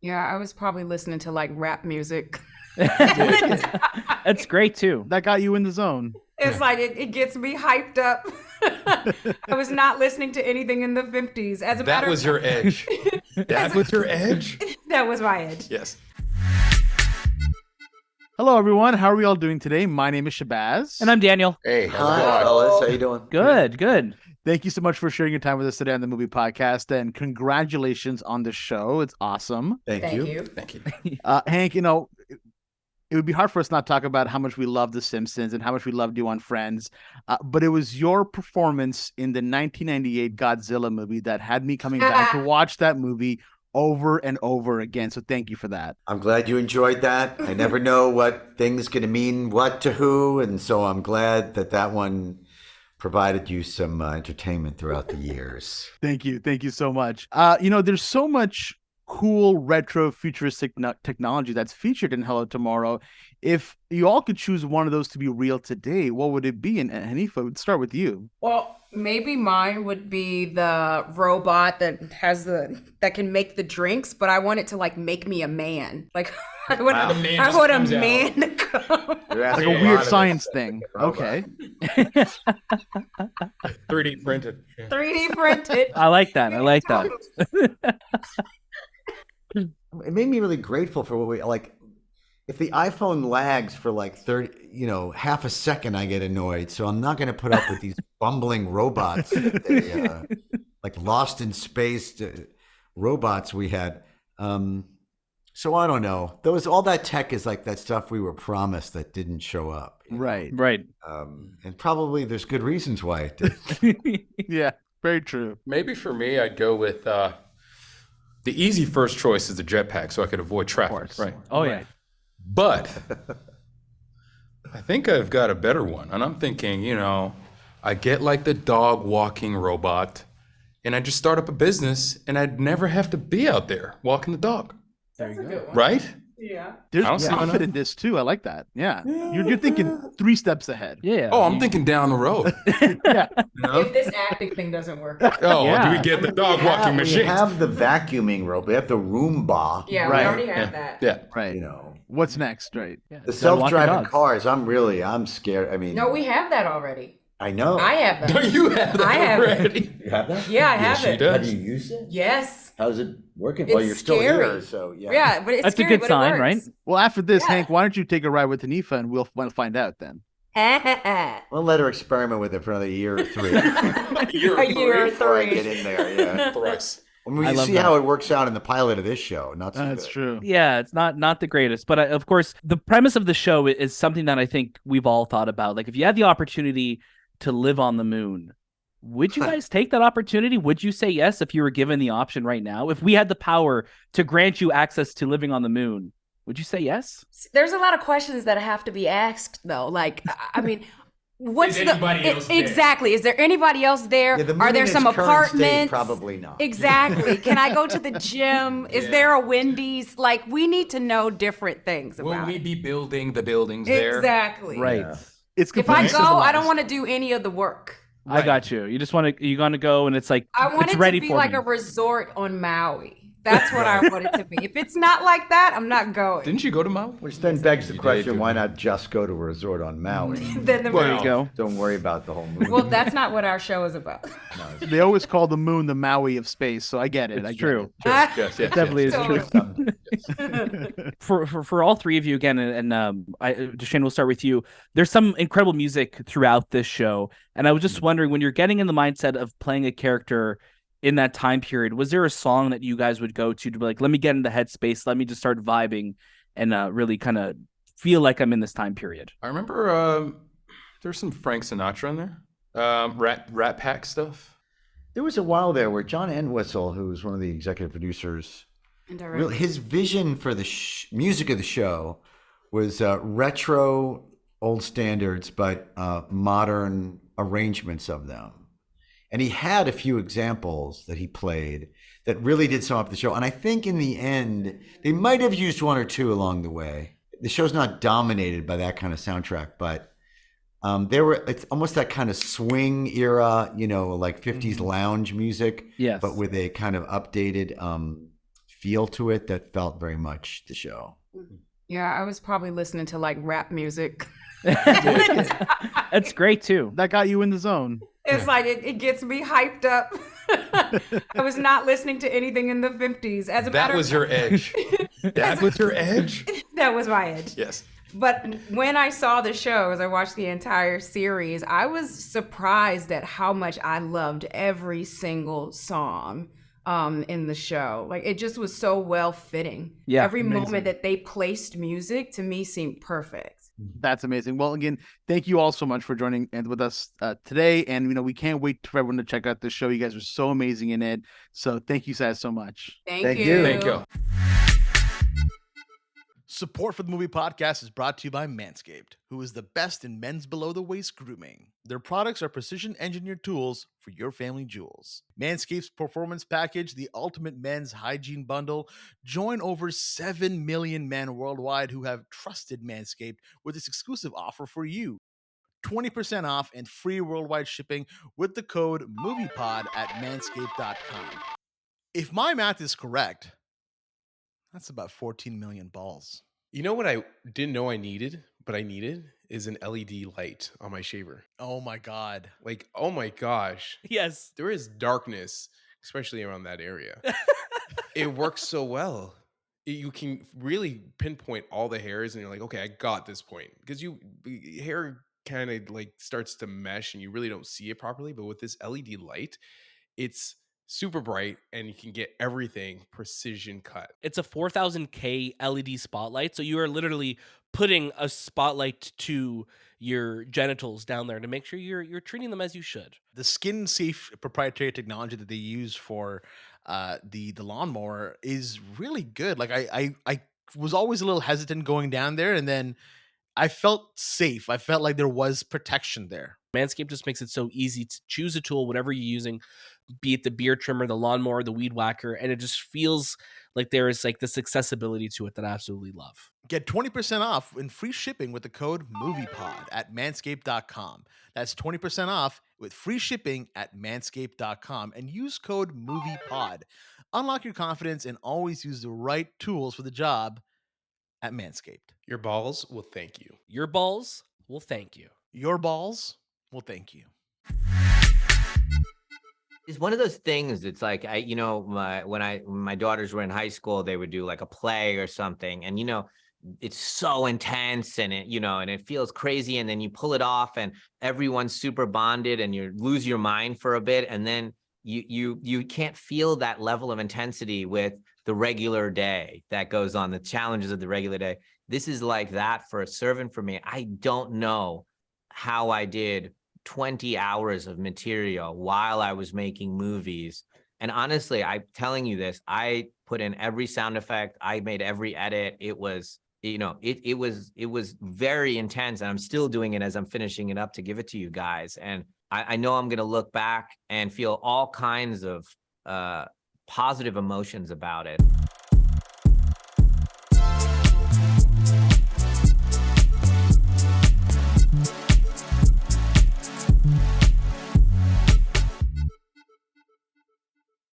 Yeah, I was probably listening to like rap music. That's great too. That got you in the zone. It's like it gets me hyped up. I was not listening to anything in the 50s. As a That matter was of your edge. That was your edge? that was my edge. Yes. Hello, everyone. How are we all doing today? My name is Shahbaz. And I'm Daniel. Hey, how's it Hi, going? fellas. How you doing? Good. Thank you so much for sharing your time with us today on the Movie Podcast, and congratulations on the show. It's awesome. Thank you. Thank you. Hank, it would be hard for us not to talk about how much we love The Simpsons and how much we loved you on Friends, but it was your performance in the 1998 Godzilla movie that had me coming back to watch that movie over and over again. So thank you for that. I'm glad you enjoyed that. I never know what thing's going to mean what to who, and so I'm glad that one provided you some entertainment throughout the years. Thank you so much. There's so much cool retro futuristic technology that's featured in Hello Tomorrow. If you all could choose one of those to be real today, what would it be? And Haneefah, would start with you. Well, maybe mine would be the robot that can make the drinks, but I want it to like make me a man. Like I want a man to come. Like a weird science thing. Okay. 3D printed. 3D printed. I like that. It made me really grateful for what we like. If the iPhone lags for like 30, half a second, I get annoyed. So I'm not going to put up with these bumbling robots, like lost in space robots we had. So I don't know. All that tech is like that stuff we were promised that didn't show up. Right. And probably there's good reasons why it did. Yeah, very true. Maybe for me, I'd go with the easy first choice is the jetpack, so I could avoid traffic. Right. Oh yeah. But I think I've got a better one, and I'm thinking, I get like the dog walking robot, and I just start up a business, and I'd never have to be out there walking the dog. That's a good one. Right? Yeah. There's see why profit in this too. I like that. Yeah. You're thinking 3 steps ahead. Yeah. Oh, I'm thinking down the road. Yeah. If this acting thing doesn't work. Oh, Yeah. do we get the dog walking We machine? have the vacuuming robot. We have the Roomba. Yeah, Right. we already have that. Yeah. Right. What's next? Right. Yeah. The Gotta walk your self-driving dogs. cars, I'm scared. I mean, No, we have that already. I know. I have that. Do you have that I have it. already? You have that? Yeah, I have she it. does. Have you used it? Yes. How's it working? It's Well, you're still scary. here, so yeah. Yeah, but it's That's a scary, good but it sign, works. right? Well, after this, Yeah. Hank, why don't you take a ride with Haneefah and we'll find out then. We'll let her experiment with it for another year or 3 A year or before I 3. get in there. Yeah. Thrice. I mean, I you love see that. how it works out in the pilot of this show. Not so That's good. true. Yeah, it's not the greatest, but of course, the premise of the show is something that I think we've all thought about. Like, if you had the opportunity to live on the moon, would you guys take that opportunity? Would you say yes if you were given the option right now? If we had the power to grant you access to living on the moon, would you say yes? There's a lot of questions that have to be asked, though. Like, I mean, what's Is anybody else there? exactly? Is there anybody else there? Yeah, the moon Are there in some its current state, apartments? probably not. Exactly. Can I go to the gym? Is there a Wendy's? Like, we need to know different things Will about we it. be building the buildings there? Exactly. Right. Yeah. It's If I completely go, I civilized. don't want to do any of the work. I got you. You gonna go and it's like I want it's it ready to be for like me. a resort on Maui. That's what I want it to be. If it's not like that, I'm not going. Didn't you go to Maui? Which then begs the You question, did. why not just go to a resort on Maui? Then the There you go. Don't worry about the whole movie. Well, that's not what our show is about. They always call the moon the Maui of space, so I get it. I It's get true. it. Yes. Definitely is Totally. true. For all three of you again, and Dewshane, we'll start with you. There's some incredible music throughout this show, and I was just wondering, when you're getting in the mindset of playing a character in that time period, was there a song that you guys would go to be like, let me get in the headspace, let me just start vibing, and really kind of feel like I'm in this time period? I remember there's some Frank Sinatra in there. Rat Pack stuff. There was a while there where John Entwistle, who was one of the executive producers, his vision for the music of the show was retro old standards, but modern arrangements of them. And he had a few examples that he played that really did sum up the show. And I think in the end, they might have used one or two along the way. The show's not dominated by that kind of soundtrack, but it's almost that kind of swing era, like 50s lounge music, Yes. but with a kind of updated feel to it that felt very much the show. Yeah, I was probably listening to like rap music. That's great too. That got you in the zone. It's like it gets me hyped up. I was not listening to anything in the 50s. As a That matter was of your edge. That was your edge? That was my edge. Yes. But when I saw the show, as I watched the entire series, I was surprised at how much I loved every single song in the show. Like, it just was so well fitting. Yeah, every amazing. moment that they placed music to me seemed perfect. That's amazing. Well, again, thank you all so much for joining and with us today. And, we can't wait for everyone to check out the show. You guys are so amazing in it. So thank you guys so much. Thank you. Thank you. Support for the Movie Podcast is brought to you by Manscaped, who is the best in men's below-the-waist grooming. Their products are precision-engineered tools for your family jewels. Manscaped's Performance Package, the ultimate men's hygiene bundle. Join over 7 million men worldwide who have trusted Manscaped with this exclusive offer for you. 20% off and free worldwide shipping with the code MoviePod at manscaped.com. If my math is correct, that's about 14 million balls. You know what I didn't know I needed, but I needed is an LED light on my shaver. Oh my God. Like, oh my gosh. Yes. There is darkness, especially around that area. It works so well. You can really pinpoint all the hairs and you're like, okay, I got this point. Because hair kind of like starts to mesh and you really don't see it properly. But with this LED light, it's super bright and you can get everything precision cut. It's a 4000K LED spotlight. So you are literally putting a spotlight to your genitals down there to make sure you're treating them as you should. The skin safe proprietary technology that they use for the lawnmower is really good. Like I was always a little hesitant going down there, and then I felt safe. I felt like there was protection there. Manscaped just makes it so easy to choose a tool, whatever you're using, be it the beard trimmer, the lawnmower, the weed whacker, and it just feels like there is like this accessibility to it that I absolutely love. Get 20% off and free shipping with the code MoviePod at manscaped.com. That's 20% off with free shipping at manscaped.com and use code MoviePod. Unlock your confidence and always use the right tools for the job at Manscaped. Your balls will thank you. Your balls will thank you. Your balls will thank you. It's one of those things. It's like when my daughters were in high school, they would do like a play or something, and it's so intense and it feels crazy, and then you pull it off and everyone's super bonded and you lose your mind for a bit, and then you can't feel that level of intensity with the regular day that goes on, the challenges of the regular day. This is like that for a servant for me. I don't know how I did 20 hours of material while I was making movies. And honestly, I'm telling you this, I put in every sound effect. I made every edit. It was, it was very intense, and I'm still doing it as I'm finishing it up to give it to you guys. And I know I'm going to look back and feel all kinds of positive emotions about it.